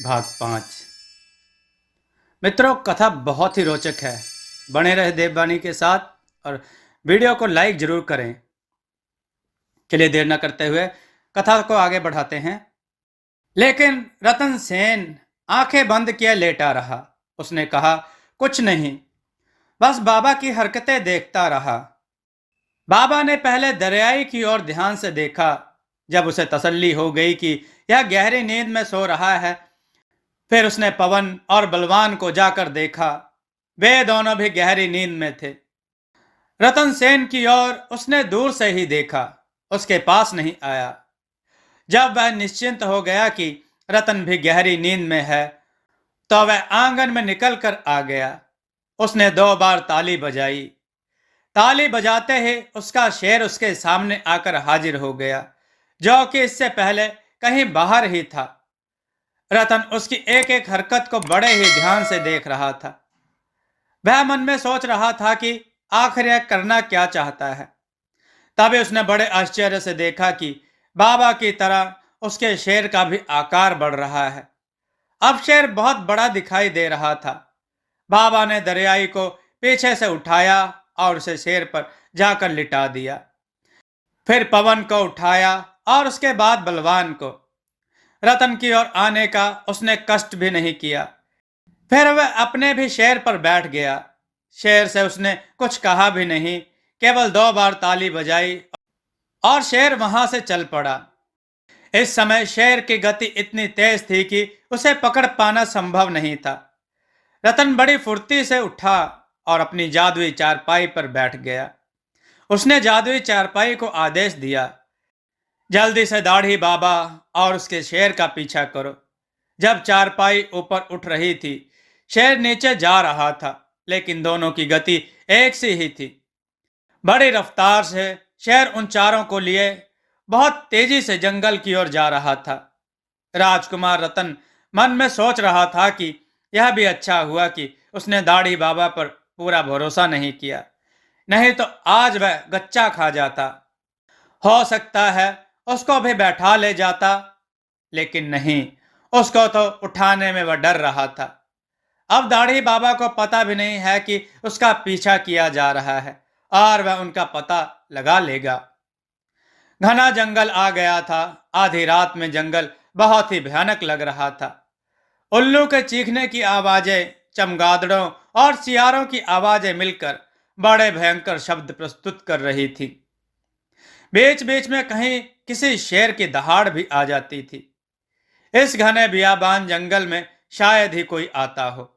भाग 5। मित्रों, कथा बहुत ही रोचक है। बने रहे देववाणी के साथ और वीडियो को लाइक जरूर करें। चलिए देर न करते हुए कथा को आगे बढ़ाते हैं। लेकिन रतन सेन आंखें बंद किए लेटा रहा। उसने कहा, कुछ नहीं, बस बाबा की हरकतें देखता रहा। बाबा ने पहले दरियाई की ओर ध्यान से देखा। जब उसे तसल्ली हो गई कि यह गहरी नींद में सो रहा है, फिर उसने पवन और बलवान को जाकर देखा। वे दोनों भी गहरी नींद में थे। रतन सेन की ओर उसने दूर से ही देखा, उसके पास नहीं आया। जब वह निश्चिंत हो गया कि रतन भी गहरी नींद में है, तो वह आंगन में निकलकर आ गया। उसने 2 बार ताली बजाई। ताली बजाते ही उसका शेर उसके सामने आकर हाजिर हो गया, जो कि इससे पहले कहीं बाहर ही था। रतन उसकी एक एक हरकत को बड़े ही ध्यान से देख रहा था। वह मन में सोच रहा था कि आखिर यह करना क्या चाहता है। तभी उसने बड़े आश्चर्य से देखा कि बाबा की तरह उसके शेर का भी आकार बढ़ रहा है। अब शेर बहुत बड़ा दिखाई दे रहा था। बाबा ने दरियाई को पीछे से उठाया और उसे शेर पर जाकर लिटा दिया। फिर पवन को उठाया और उसके बाद बलवान को। रतन की ओर आने का उसने कष्ट भी नहीं किया। फिर वह अपने भी शेर पर बैठ गया। शेर से उसने कुछ कहा भी नहीं, केवल 2 बार ताली बजाई और शेर वहां से चल पड़ा। इस समय शेर की गति इतनी तेज थी कि उसे पकड़ पाना संभव नहीं था। रतन बड़ी फुर्ती से उठा और अपनी जादुई चारपाई पर बैठ गया। उसने जादुई चारपाई को आदेश दिया, जल्दी से दाढ़ी बाबा और उसके शेर का पीछा करो। जब चारपाई ऊपर उठ रही थी, शेर नीचे जा रहा था, लेकिन दोनों की गति एक सी ही थी। बड़ी रफ्तार से शेर उन चारों को लिए बहुत तेजी से जंगल की ओर जा रहा था। राजकुमार रतन मन में सोच रहा था कि यह भी अच्छा हुआ कि उसने दाढ़ी बाबा पर पूरा भरोसा नहीं किया, नहीं तो आज वह गच्चा खा जाता। हो सकता है उसको भी बैठा ले जाता, लेकिन नहीं, उसको तो उठाने में वह डर रहा था। अब दाढ़ी बाबा को पता भी नहीं है कि उसका पीछा किया जा रहा है और वह उनका पता लगा लेगा। घना जंगल आ गया था। आधी रात में जंगल बहुत ही भयानक लग रहा था। उल्लू के चीखने की आवाजें, चमगादड़ों और सियारों की आवाजें मिलकर बड़े भयंकर शब्द प्रस्तुत कर रही थी। बीच बीच में कहीं किसी शेर की दहाड़ भी आ जाती थी। इस घने बियाबान जंगल में शायद ही कोई आता हो।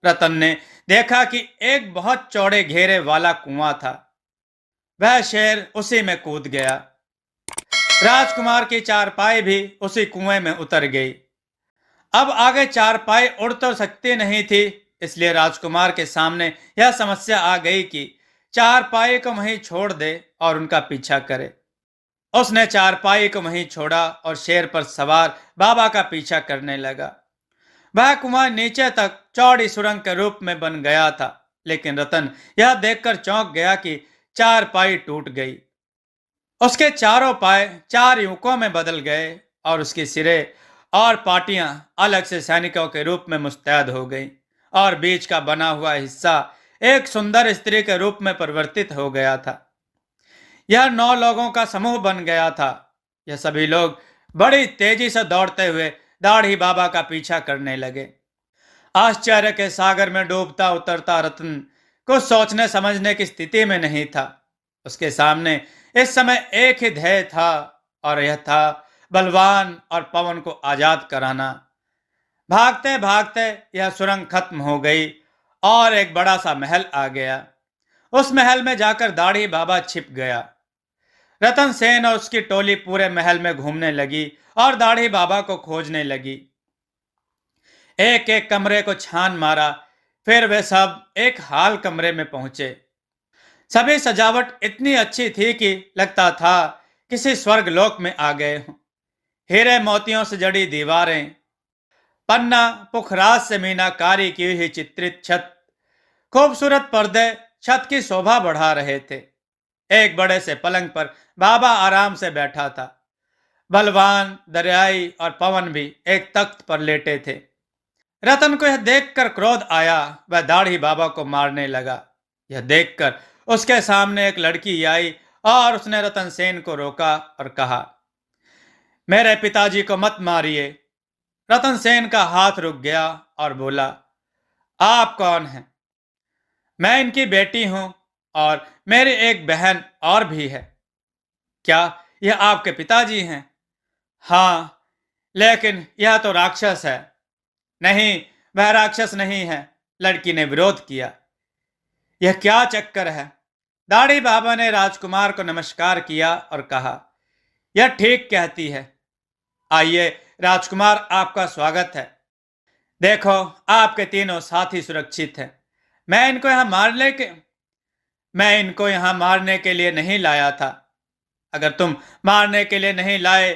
रतन ने देखा कि एक बहुत चौड़े घेरे वाला कुआं था। वह शेर उसी में कूद गया। राजकुमार की चारपाई भी उसी कुएं में उतर गई। अब आगे चारपाई उड़ तो सकती नहीं थी, इसलिए राजकुमार के सामने यह समस्या आ गई कि चारपाई को वहीं छोड़ दे और उनका पीछा करे। उसने चारपाई को वहीं छोड़ा और शेर पर सवार बाबा का पीछा करने लगा। वह कुआं नीचे तक चौड़ी सुरंग के रूप में बन गया था, लेकिन रतन यह देखकर चौंक गया कि चारपाई टूट गई। उसके चारों पाए 4 युवकों में बदल गए और उसकी सिरे और पाटियां अलग से सैनिकों के रूप में मुस्तैद हो गईं और बीच का बना हुआ हिस्सा एक सुंदर स्त्री के रूप में परिवर्तित हो गया था। यह 9 लोगों का समूह बन गया था। यह सभी लोग बड़ी तेजी से दौड़ते हुए दाढ़ी बाबा का पीछा करने लगे। आश्चर्य के सागर में डूबता उतरता रतन कुछ सोचने समझने की स्थिति में नहीं था। उसके सामने इस समय एक ही ध्येय था, और यह था बलवान और पवन को आजाद कराना। भागते भागते यह सुरंग खत्म हो गई और एक बड़ा सा महल आ गया। उस महल में जाकर दाढ़ी बाबा छिप गया। रतन सेन और उसकी टोली पूरे महल में घूमने लगी और दाढ़ी बाबा को खोजने लगी। एक एक कमरे को छान मारा, फिर वे सब एक हाल कमरे में पहुंचे। सभी सजावट इतनी अच्छी थी कि लगता था किसी स्वर्गलोक में आ गए हों। हीरे मोतियों से जड़ी दीवारें, पन्ना पुखराज से मीनाकारी की हुई चित्रित छत, खूबसूरत पर्दे छत की शोभा बढ़ा रहे थे। एक बड़े से पलंग पर बाबा आराम से बैठा था। बलवान, दरियाई और पवन भी एक तख्त पर लेटे थे। रतन को यह देखकर क्रोध आया। वह दाढ़ी बाबा को मारने लगा। यह देखकर उसके सामने एक लड़की आई और उसने रतन सेन को रोका और कहा, मेरे पिताजी को मत मारिए। रतन सेन का हाथ रुक गया और बोला, आप कौन हैं? मैं इनकी बेटी हूं और मेरी एक बहन और भी है। क्या यह आपके पिताजी हैं? हाँ, लेकिन यह तो राक्षस है। नहीं, वह राक्षस नहीं है, लड़की ने विरोध किया। यह क्या चक्कर है? दाढ़ी बाबा ने राजकुमार को नमस्कार किया और कहा, यह ठीक कहती है। आइए राजकुमार, आपका स्वागत है। देखो, आपके तीनों साथी सुरक्षित हैं। मैं इनको यहां मारने के मैं इनको यहां मारने के लिए नहीं लाया था। अगर तुम मारने के लिए नहीं लाए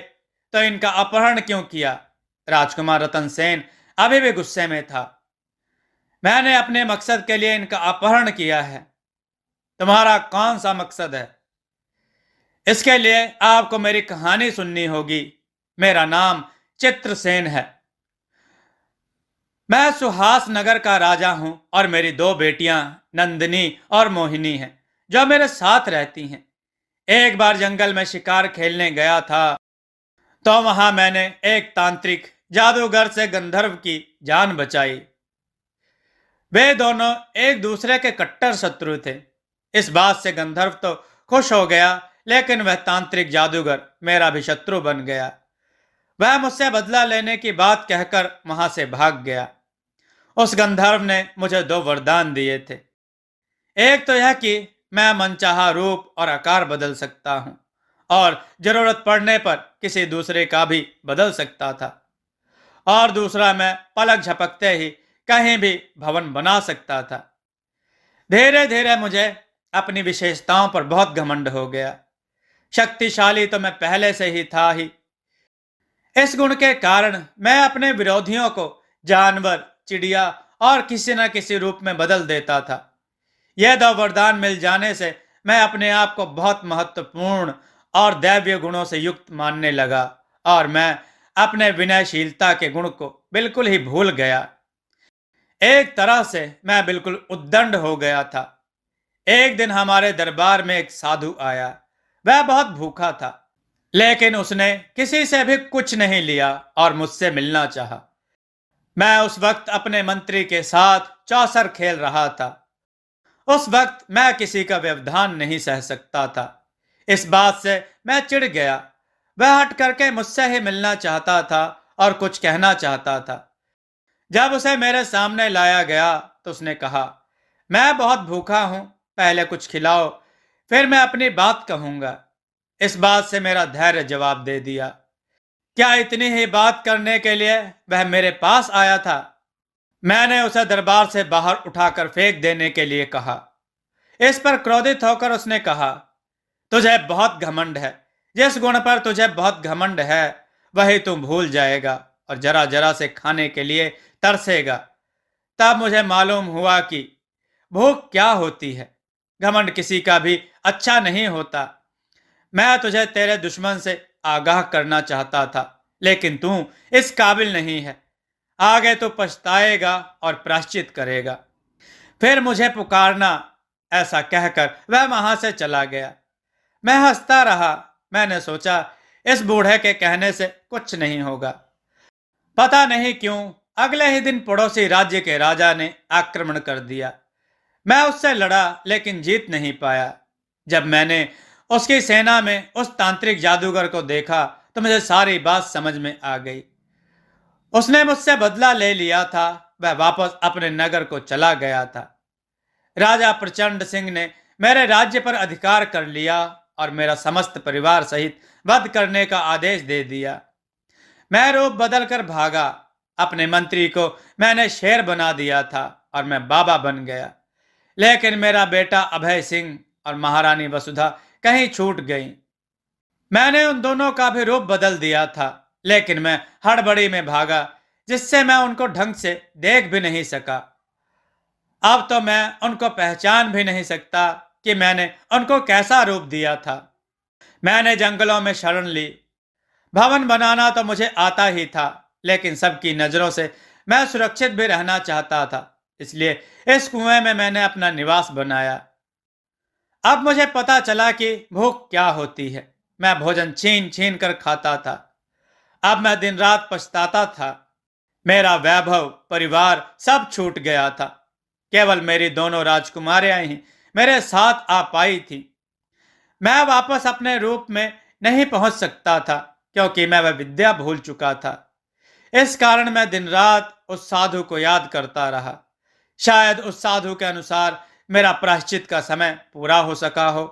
तो इनका अपहरण क्यों किया? राजकुमार रतन सेन अभी भी गुस्से में था। मैंने अपने मकसद के लिए इनका अपहरण किया है। तुम्हारा कौन सा मकसद है? इसके लिए आपको मेरी कहानी सुननी होगी। मेरा नाम चित्रसेन है। मैं सुहास नगर का राजा हूं और मेरी दो बेटियां नंदिनी और मोहिनी हैं, जो मेरे साथ रहती हैं। एक बार जंगल में शिकार खेलने गया था तो वहां मैंने एक तांत्रिक जादूगर से गंधर्व की जान बचाई। वे दोनों एक दूसरे के कट्टर शत्रु थे। इस बात से गंधर्व तो खुश हो गया, लेकिन वह तांत्रिक जादूगर मेरा भी शत्रु बन गया। वह मुझसे बदला लेने की बात कहकर वहां से भाग गया। उस गंधर्व ने मुझे दो वरदान दिए थे। एक तो यह कि मैं मनचाहा रूप और आकार बदल सकता हूं और जरूरत पड़ने पर किसी दूसरे का भी बदल सकता था। और दूसरा, मैं पलक झपकते ही कहीं भी भवन बना सकता था। धीरे धीरे मुझे अपनी विशेषताओं पर बहुत घमंड हो गया। शक्तिशाली तो मैं पहले से ही था ही। इस गुण के कारण मैं अपने विरोधियों को जानवर, चिड़िया और किसी न किसी रूप में बदल देता था। यह दो वरदान मिल जाने से मैं अपने आप को बहुत महत्वपूर्ण और दैवीय गुणों से युक्त मानने लगा और मैं अपने विनयशीलता के गुण को बिल्कुल ही भूल गया। एक तरह से मैं बिल्कुल उद्दंड हो गया था। एक दिन हमारे दरबार में एक साधु आया। वह बहुत भूखा था, लेकिन उसने किसी से भी कुछ नहीं लिया और मुझसे मिलना चाहा। मैं उस वक्त अपने मंत्री के साथ चौसर खेल रहा था। उस वक्त मैं किसी का व्यवधान नहीं सह सकता था। इस बात से मैं चिढ़ गया। वह हट करके मुझसे ही मिलना चाहता था और कुछ कहना चाहता था। जब उसे मेरे सामने लाया गया तो उसने कहा, मैं बहुत भूखा हूं, पहले कुछ खिलाओ, फिर मैं अपनी बात कहूंगा। इस बात से मेरा धैर्य जवाब दे दिया। क्या इतनी ही बात करने के लिए वह मेरे पास आया था? मैंने उसे दरबार से बाहर उठाकर फेंक देने के लिए कहा। इस पर क्रोधित होकर उसने कहा, तुझे बहुत घमंड है। जिस गुण पर तुझे बहुत घमंड है वही तू भूल जाएगा और जरा जरा से खाने के लिए तरसेगा। तब मुझे मालूम हुआ कि भूख क्या होती है। घमंड किसी का भी अच्छा नहीं होता। मैं तुझे तेरे दुश्मन से आगाह करना चाहता था, लेकिन तू इस काबिल नहीं है। आगे तो पछताएगा और प्रायश्चित करेगा। फिर मुझे पुकारना। ऐसा कहकर वह वहां से चला गया। मैं हंसता रहा। मैंने सोचा, इस बूढ़े के कहने से कुछ नहीं होगा। पता नहीं क्यों अगले ही दिन पड़ोसी राज्य के राजा ने आक्रमण कर दिया। मैं उससे लड़ा, लेकिन जीत नहीं पाया। जब मैंने उसकी सेना में उस तांत्रिक जादूगर को देखा तो मुझे सारी बात समझ में आ गई। उसने मुझसे बदला ले लिया था। वह वापस अपने नगर को चला गया था। राजा प्रचंड सिंह ने मेरे राज्य पर अधिकार कर लिया और मेरा समस्त परिवार सहित वध करने का आदेश दे दिया। मैं रूप बदल कर भागा। अपने मंत्री को मैंने शेर बना दिया था और मैं बाबा बन गया। लेकिन मेरा बेटा अभय सिंह और महारानी वसुधा कहीं छूट गई। मैंने उन दोनों का भी रूप बदल दिया था, लेकिन मैं हड़बड़ी में भागा, जिससे मैं उनको ढंग से देख भी नहीं सका। अब तो मैं उनको पहचान भी नहीं सकता कि मैंने उनको कैसा रूप दिया था। मैंने जंगलों में शरण ली। भवन बनाना तो मुझे आता ही था, लेकिन सबकी नजरों से मैं सुरक्षित भी रहना चाहता था। इसलिए इस कुएं में मैंने अपना निवास बनाया। अब मुझे पता चला कि भूख क्या होती है। मैं भोजन छीन छीन कर खाता था। अब मैं दिन रात पछताता था। मेरा वैभव, परिवार सब छूट गया था। केवल मेरी दोनों राजकुमारियां ही मेरे साथ आ पाई थी। मैं वापस अपने रूप में नहीं पहुंच सकता था, क्योंकि मैं वह विद्या भूल चुका था। इस कारण मैं दिन रात उस साधु को याद करता रहा। शायद उस साधु के अनुसार मेरा प्रायश्चित का समय पूरा हो सका हो।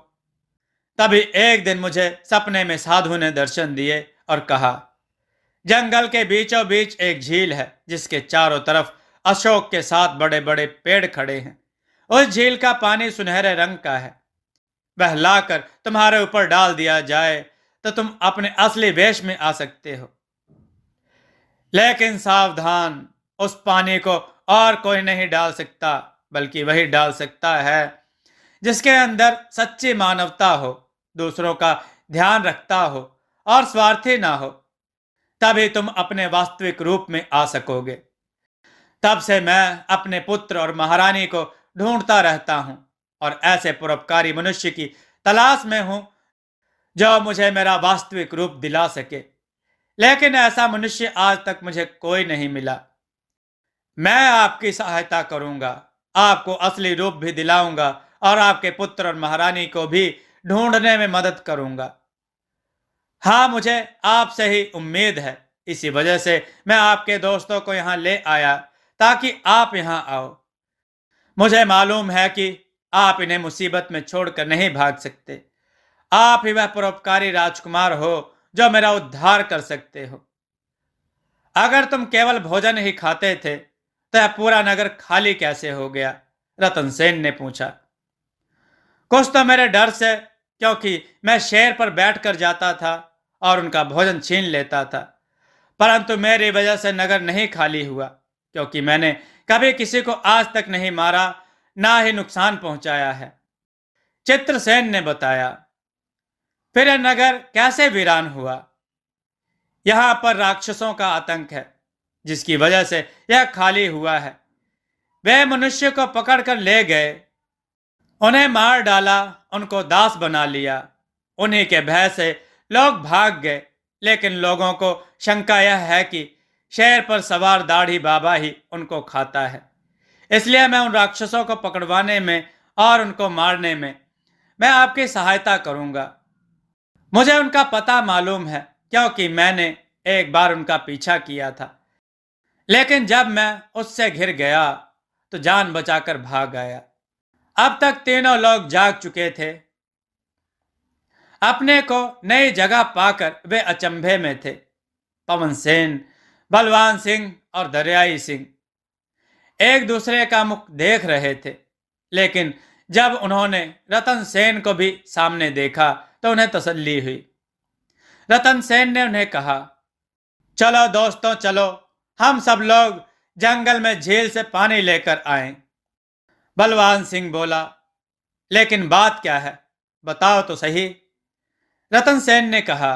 तभी एक दिन मुझे सपने में साधु ने दर्शन दिए और कहा, जंगल के बीचों बीच एक झील है, जिसके चारों तरफ अशोक के साथ बड़े बड़े पेड़ खड़े हैं। उस झील का पानी सुनहरे रंग का है। वह लाकर तुम्हारे ऊपर डाल दिया जाए तो तुम अपने असली वेश में आ सकते हो। लेकिन सावधान, उस पानी को और कोई नहीं डाल सकता, बल्कि वही डाल सकता है जिसके अंदर सच्ची मानवता हो, दूसरों का ध्यान रखता हो और स्वार्थी ना हो। तभी तुम अपने वास्तविक रूप में आ सकोगे। तब से मैं अपने पुत्र और महारानी को ढूंढता रहता हूं और ऐसे परोपकारी मनुष्य की तलाश में हूं जो मुझे मेरा वास्तविक रूप दिला सके। लेकिन ऐसा मनुष्य आज तक मुझे कोई नहीं मिला। मैं आपकी सहायता करूंगा, आपको असली रूप भी दिलाऊंगा और आपके पुत्र और महारानी को भी ढूंढने में मदद करूंगा। हाँ, मुझे आपसे ही उम्मीद है। इसी वजह से मैं आपके दोस्तों को यहाँ ले आया, ताकि आप यहाँ आओ। मुझे मालूम है कि आप इन्हें मुसीबत में छोड़कर नहीं भाग सकते। आप ही वह परोपकारी राजकुमार हो जो मेरा उद्धार कर सकते हो। अगर तुम केवल भोजन ही खाते थे तो यह पूरा नगर खाली कैसे हो गया? रतन सेन ने पूछा। कुछ तो मेरे डर से, क्योंकि मैं शेर पर बैठकर जाता था और उनका भोजन छीन लेता था। परंतु मेरी वजह से नगर नहीं खाली हुआ, क्योंकि मैंने कभी किसी को आज तक नहीं मारा, ना ही नुकसान पहुंचाया है। चित्रसेन ने बताया। फिर यह नगर कैसे वीरान हुआ? यहां पर राक्षसों का आतंक है, जिसकी वजह से यह खाली हुआ है। वे मनुष्य को पकड़कर ले गए, उन्हें मार डाला, उनको दास बना लिया। उन्हीं के भय से लोग भाग गए। लेकिन लोगों को शंका यह है कि शेर पर सवार दाढ़ी बाबा ही उनको खाता है। इसलिए मैं उन राक्षसों को पकड़वाने में और उनको मारने में मैं आपकी सहायता करूंगा। मुझे उनका पता मालूम है, क्योंकि मैंने एक बार उनका पीछा किया था। लेकिन जब मैं उससे घिर गया तो जान बचाकर भाग आया। अब तक तीनों लोग जाग चुके थे। अपने को नई जगह पाकर वे अचंभे में थे। पवन सेन, बलवान सिंह और दरियाई सिंह एक दूसरे का मुख देख रहे थे। लेकिन जब उन्होंने रतन सेन को भी सामने देखा तो उन्हें तसल्ली हुई। रतन सेन ने उन्हें कहा, चलो दोस्तों, चलो हम सब लोग जंगल में झील से पानी लेकर आए। बलवान सिंह बोला, लेकिन बात क्या है, बताओ तो सही। रतन सेन ने कहा,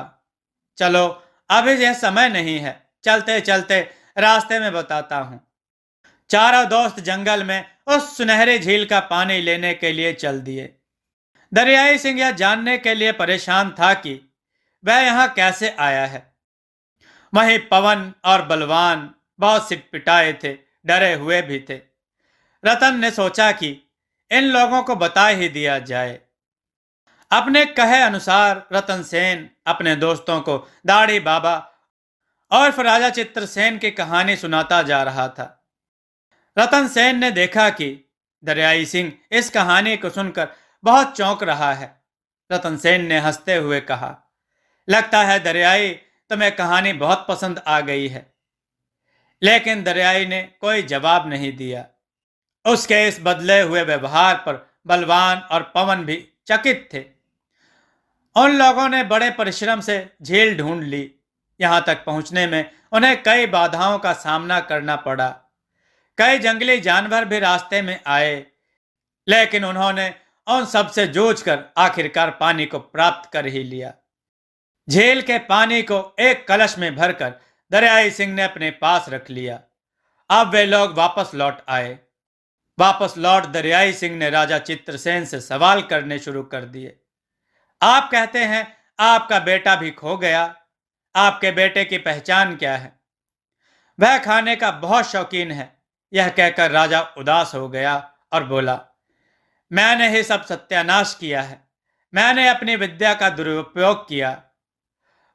चलो अभी यह समय नहीं है, चलते चलते रास्ते में बताता हूं। चारों दोस्त जंगल में उस सुनहरी झील का पानी लेने के लिए चल दिए। दरियाई सिंह यह जानने के लिए परेशान था कि वह यहां कैसे आया है। वहीं पवन और बलवान बहुत सिटपिटाए थे, डरे हुए भी थे। रतन ने सोचा कि इन लोगों को बता ही दिया जाए। अपने कहे अनुसार रतन सेन अपने दोस्तों को दाढ़ी बाबा और फिर राजा चित्रसेन की कहानी सुनाता जा रहा था। रतन सेन ने देखा कि दरियाई सिंह इस कहानी को सुनकर बहुत चौंक रहा है। रतन सेन ने हंसते हुए कहा, लगता है दरियाई, तुम्हें कहानी बहुत पसंद आ गई है। लेकिन दरियाई ने कोई जवाब नहीं दिया। उसके इस बदले हुए व्यवहार पर बलवान और पवन भी चकित थे। उन लोगों ने बड़े परिश्रम से झील ढूंढ ली। यहां तक पहुंचने में उन्हें कई बाधाओं का सामना करना पड़ा। कई जंगली जानवर भी रास्ते में आए, लेकिन उन्होंने उन सब से जूझकर आखिरकार पानी को प्राप्त कर ही लिया। झील के पानी को एक कलश में भरकर दरियाई सिंह ने अपने पास रख लिया। अब वे लोग वापस लौट आए। वापस लौट दरियाई सिंह ने राजा चित्रसेन से सवाल करने शुरू कर दिए। आप कहते हैं आपका बेटा भी खो गया। आपके बेटे की पहचान क्या है? वह खाने का बहुत शौकीन है। यह कहकर राजा उदास हो गया और बोला, मैंने ही सब सत्यानाश किया है। मैंने अपनी विद्या का दुरुपयोग किया।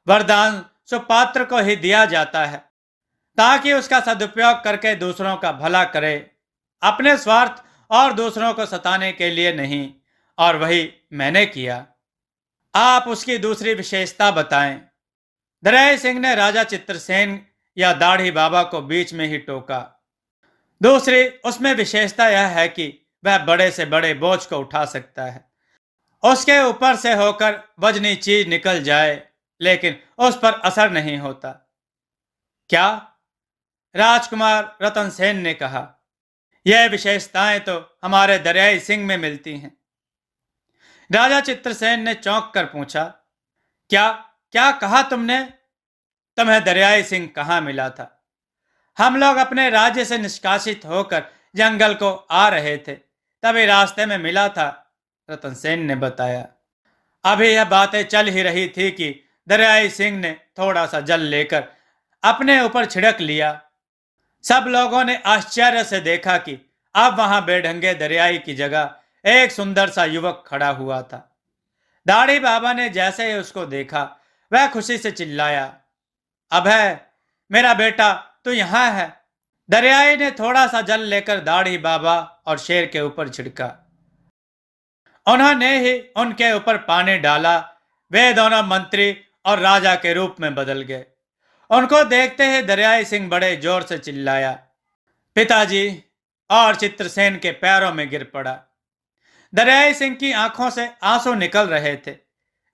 वरदान सुपात्र को ही दिया जाता है ताकि उसका सदुपयोग करके दूसरों का भला करे, अपने स्वार्थ और दूसरों को सताने के लिए नहीं। और वही मैंने किया। आप उसकी दूसरी विशेषता बताएं। दरियाई सिंह ने राजा चित्रसेन या दाढ़ी बाबा को बीच में ही टोका। दूसरी उसमें विशेषता यह है कि वह बड़े से बड़े बोझ को उठा सकता है। उसके ऊपर से होकर वजनी चीज निकल जाए लेकिन उस पर असर नहीं होता। क्या? राजकुमार रतन सेन ने कहा। यह विशेषताएं तो हमारे दरियाई सिंह में मिलती हैं। राजा चित्रसेन ने चौंक कर पूछा, क्या क्या कहा तुमने? तुम्हें दरियाई सिंह कहाँ मिला था? हम लोग अपने राज्य से निष्कासित होकर जंगल को आ रहे थे, तभी रास्ते में मिला था, रतन सेन ने बताया। अभी यह बातें चल ही रही थी कि दरियाई सिंह ने थोड़ा सा जल लेकर अपने ऊपर छिड़क लिया। सब लोगों ने आश्चर्य से देखा कि अब वहां बेढंगे दरियाई की जगह एक सुंदर सा युवक खड़ा हुआ था। दाढ़ी बाबा ने जैसे ही उसको देखा वह खुशी से चिल्लाया, अभय, मेरा बेटा तू यहाँ है। दरियाई ने थोड़ा सा जल लेकर दाढ़ी बाबा और शेर के ऊपर छिड़का। उन्होंने ही उनके ऊपर पानी डाला। वे दोनों मंत्री और राजा के रूप में बदल गए। उनको देखते ही दरियाई सिंह बड़े जोर से चिल्लाया, पिताजी, और चित्रसेन के पैरों में गिर पड़ा। दरियाई सिंह की आंखों से आंसू निकल रहे थे।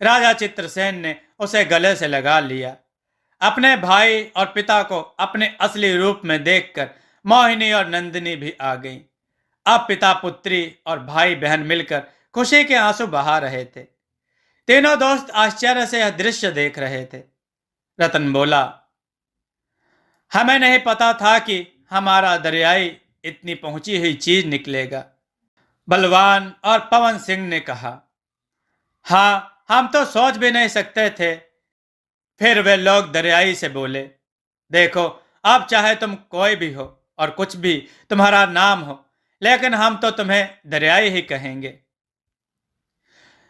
राजा चित्रसेन ने उसे गले से लगा लिया। अपने भाई और पिता को अपने असली रूप में देखकर मोहिनी और नंदिनी भी आ गईं। अब पिता पुत्री और भाई बहन मिलकर खुशी के आंसू बहा रहे थे। तीनों दोस्त आश्चर्य से यह दृश्य देख रहे थे। रतन बोला, हमें नहीं पता था कि हमारा दरियाई इतनी पहुंची हुई चीज निकलेगा। बलवान और पवन सिंह ने कहा, हाँ, हम तो सोच भी नहीं सकते थे। फिर वे लोग दरियाई से बोले, देखो, अब चाहे तुम कोई भी हो और कुछ भी तुम्हारा नाम हो, लेकिन हम तो तुम्हें दरियाई ही कहेंगे।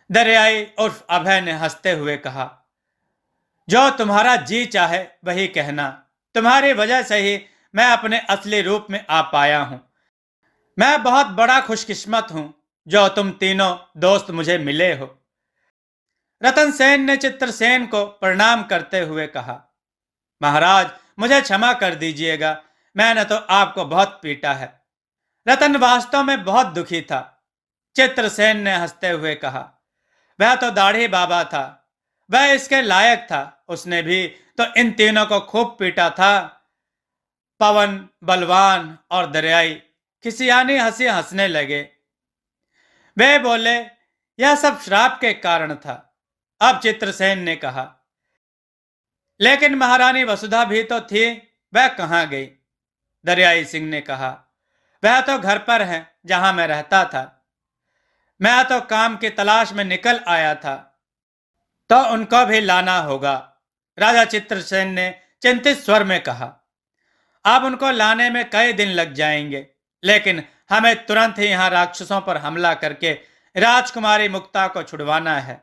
दरियाई उर्फ अभय ने हंसते हुए कहा, जो तुम्हारा जी चाहे वही कहना। तुम्हारी वजह से ही मैं अपने असली रूप में आ पाया हूं। मैं बहुत बड़ा खुशकिस्मत हूं जो तुम तीनों दोस्त मुझे मिले हो। रतन सेन ने चित्रसेन को प्रणाम करते हुए कहा, महाराज, मुझे क्षमा कर दीजिएगा, मैंने तो आपको बहुत पीटा है। रतन वास्तव में बहुत दुखी था। चित्रसेन ने हंसते हुए कहा, वह तो दाढ़ी बाबा था, वह इसके लायक था। उसने भी तो इन तीनों को खूब पीटा था। पवन, बलवान और दरियाई खिसियानी हंसी हंसने लगे। वे बोले, यह सब श्राप के कारण था। अब चित्रसेन ने कहा, लेकिन महारानी वसुधा भी तो थी, वह कहाँ गई? दरियाई सिंह ने कहा, वह तो घर पर है जहां मैं रहता था। मैं तो काम की तलाश में निकल आया था, तो उनको भी लाना होगा। राजा चित्रसेन ने चिंतित स्वर में कहा, अब उनको लाने में कई दिन लग जाएंगे, लेकिन हमें तुरंत ही यहाँ राक्षसों पर हमला करके राजकुमारी मुक्ता को छुड़वाना है।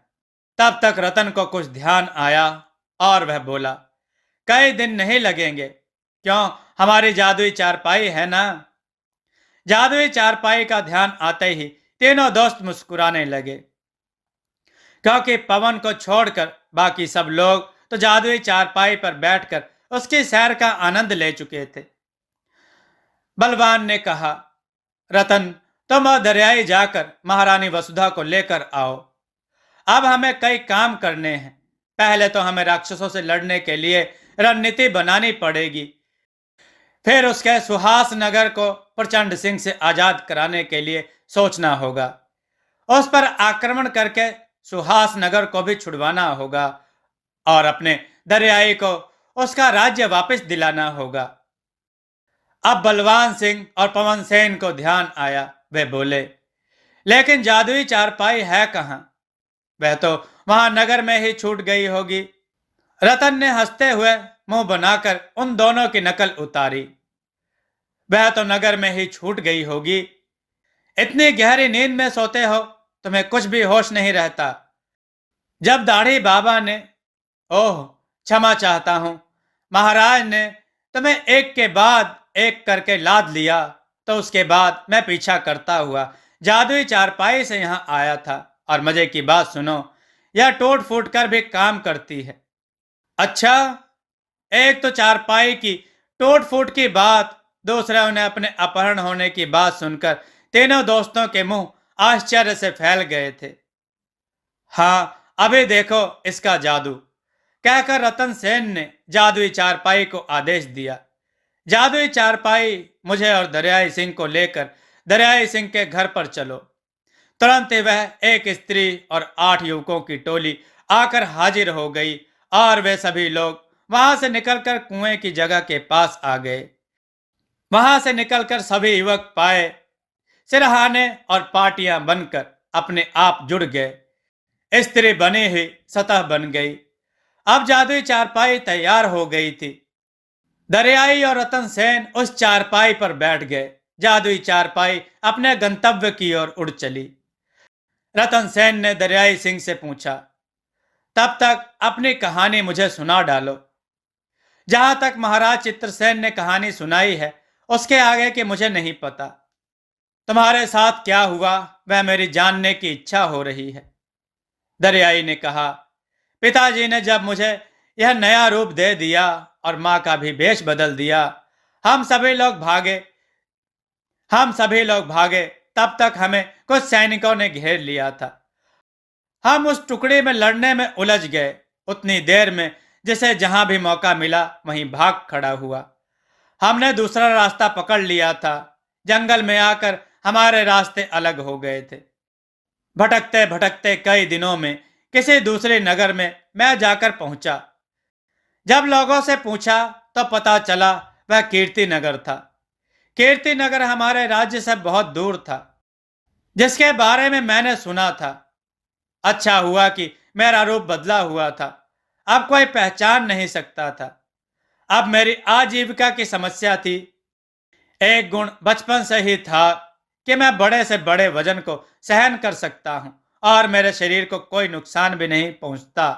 तब तक रतन को कुछ ध्यान आया और वह बोला, कई दिन नहीं लगेंगे। क्यों, हमारी जादुई चारपाई है ना? जादुई चारपाई का ध्यान आते ही तीनों दोस्त मुस्कुराने लगे, क्योंकि पवन को छोड़कर बाकी सब लोग तो जादुई चारपाई पर बैठकर उसकी सैर का आनंद ले चुके थे। बलवान ने कहा, रतन, तुम दरियाई जाकर महारानी वसुधा को लेकर आओ। अब हमें कई काम करने हैं। पहले तो हमें राक्षसों से लड़ने के लिए रणनीति बनानी पड़ेगी। फिर उसके सुहास नगर को प्रचंड सिंह से आजाद कराने के लिए सोचना होगा। उस पर आक्रमण करके सुहास नगर को भी छुड़वाना होगा। और अपने दरियाई को उसका राज्य वापस दिलाना होगा। अब बलवान सिंह और पवन सेन को ध्यान आया। वे बोले, लेकिन जादुई चारपाई है कहां? वह तो वहां नगर में ही छूट गई होगी। रतन ने हंसते हुए मुंह बनाकर उन दोनों की नकल उतारी। वह तो नगर में ही छूट गई होगी। इतनी गहरी नींद में सोते हो, तुम्हें कुछ भी होश नहीं रहता। जब दाढ़ी बाबा ने, ओह क्षमा चाहता हूं, महाराज ने तुम्हें एक के बाद एक करके लाद लिया, तो उसके बाद मैं पीछा करता हुआ जादुई चारपाई से यहां आया था। और मजे की बात सुनो, यह टूट फूट कर भी काम करती है। अच्छा, एक तो चारपाई की टूट फूट की बात, दूसरा उन्हें अपने अपहरण होने की बात सुनकर तीनों दोस्तों के मुंह आश्चर्य से फैल गए थे। हाँ, अभी देखो इसका जादू, कहकर रतन सेन ने जादुई चारपाई को आदेश दिया। जादुई चारपाई, मुझे और दरियाई सिंह को लेकर दरियाई सिंह के घर पर चलो। तुरंत ही वह एक स्त्री और 8 युवकों की टोली आकर हाजिर हो गई और वे सभी लोग वहां से निकलकर कुएं की जगह के पास आ गए। वहां से निकलकर सभी युवक पाए सिरहाने और पाटियां बनकर अपने आप जुड़ गए। स्त्री बनी हुई सतह बन गई। अब जादुई चारपाई तैयार हो गई थी। दरियाई और रतन सेन उस चारपाई पर बैठ गए। जादुई चारपाई अपने गंतव्य की ओर उड़ चली। रतन सेन ने दरियाई सिंह से पूछा, तब तक अपनी कहानी मुझे सुना डालो। जहां तक महाराज चित्रसेन ने कहानी सुनाई है, उसके आगे की मुझे नहीं पता। तुम्हारे साथ क्या हुआ, वह मेरी जानने की इच्छा हो रही है। दरियाई ने कहा, पिताजी ने जब मुझे यह नया रूप दे दिया और मां का भी वेश बदल दिया, हम सभी लोग भागे। तब तक हमें कुछ सैनिकों ने घेर लिया था। हम उस टुकड़ी में लड़ने में उलझ गए। उतनी देर में जिसे जहां भी मौका मिला वहीं भाग खड़ा हुआ। हमने दूसरा रास्ता पकड़ लिया था। जंगल में आकर हमारे रास्ते अलग हो गए थे। भटकते भटकते कई दिनों में किसी दूसरे नगर में मैं जाकर पहुंचा। जब लोगों से पूछा तो पता चला वह कीर्ति नगर था। कीर्ति नगर हमारे राज्य से बहुत दूर था, जिसके बारे में मैंने सुना था। अच्छा हुआ कि मेरा रूप बदला हुआ था। अब कोई पहचान नहीं सकता था। अब मेरी आजीविका की समस्या थी। एक गुण बचपन से ही था कि मैं बड़े से बड़े वजन को सहन कर सकता हूं और मेरे शरीर को कोई नुकसान भी नहीं पहुंचता।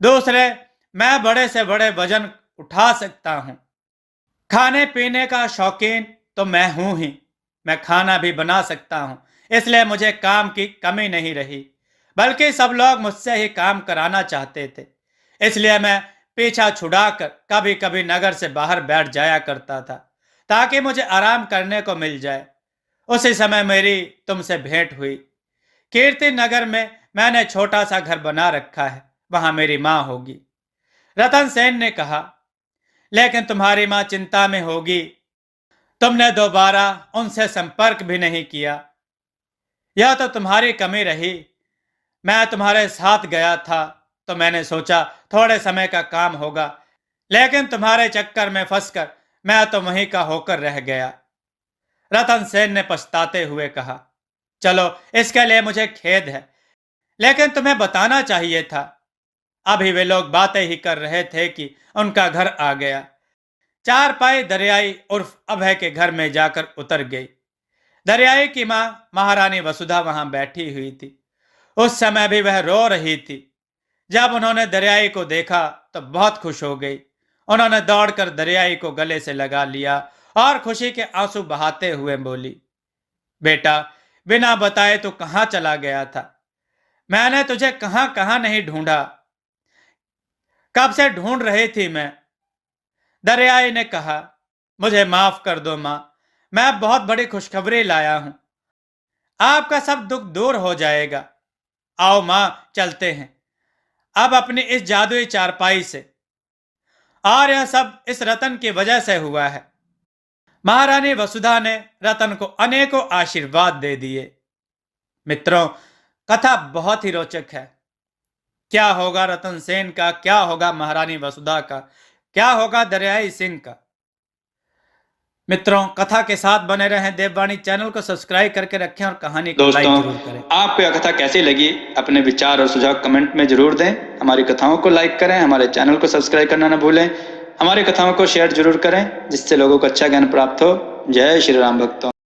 दूसरे, मैं बड़े से बड़े वजन उठा सकता हूं। खाने पीने का शौकीन तो मैं हूं ही। मैं खाना भी बना सकता हूं, इसलिए मुझे काम की कमी नहीं रही। बल्कि सब लोग मुझसे ही काम कराना चाहते थे। इसलिए मैं पीछा छुड़ाकर कभी कभी नगर से बाहर बैठ जाया करता था, ताकि मुझे आराम करने को मिल जाए। उसी समय मेरी तुमसे भेंट हुई। कीर्ति नगर में मैंने छोटा सा घर बना रखा है, वहां मेरी माँ होगी। रतन सेन ने कहा, लेकिन तुम्हारी माँ चिंता में होगी। तुमने दोबारा उनसे संपर्क भी नहीं किया। यह तो तुम्हारी कमी रही। मैं तुम्हारे साथ गया था तो मैंने सोचा थोड़े समय का काम होगा, लेकिन तुम्हारे चक्कर में फंसकर मैं तो वहीं का होकर रह गया। रतन सेन ने पछताते हुए कहा, चलो इसके लिए मुझे खेद है, लेकिन तुम्हें बताना चाहिए था। अभी वे लोग बातें ही कर रहे थे कि उनका घर आ गया। चारपाई दरियाई उर्फ अभय के घर में जाकर उतर गई। दरियाई की मां महारानी वसुधा वहां बैठी हुई थी। उस समय भी वह रो रही थी। जब उन्होंने दरियाई को देखा तो बहुत खुश हो गई। उन्होंने दौड़कर दरियाई को गले से लगा लिया और खुशी के आंसू बहाते हुए बोली, बेटा, बिना बताए तो कहां चला गया था? मैंने तुझे कहां कहां नहीं ढूंढा। कब से ढूंढ रही थी मैं। दरियाई ने कहा, मुझे माफ कर दो मां, मैं बहुत बड़ी खुशखबरी लाया हूं। आपका सब दुख दूर हो जाएगा। आओ मां, चलते हैं अब अपनी इस जादुई चारपाई से। और यह सब इस रतन की वजह से हुआ है। महारानी वसुधा ने रतन को अनेकों आशीर्वाद दे दिए। मित्रों, कथा बहुत ही रोचक है। क्या होगा रतन सेन का, क्या होगा महारानी वसुधा का, क्या होगा दरियाई सिंह का। मित्रों, कथा के साथ बने रहें। देववाणी चैनल को सब्सक्राइब करके रखें और कहानी को लाइक जरूर करें। आपको यह कथा कैसी लगी, अपने विचार और सुझाव कमेंट में जरूर दें। हमारी कथाओं को लाइक करें, हमारे चैनल को सब्सक्राइब करना न भूलें। हमारी कथाओं को शेयर जरूर करें, जिससे लोगों को अच्छा ज्ञान प्राप्त हो। जय श्री राम भक्तों।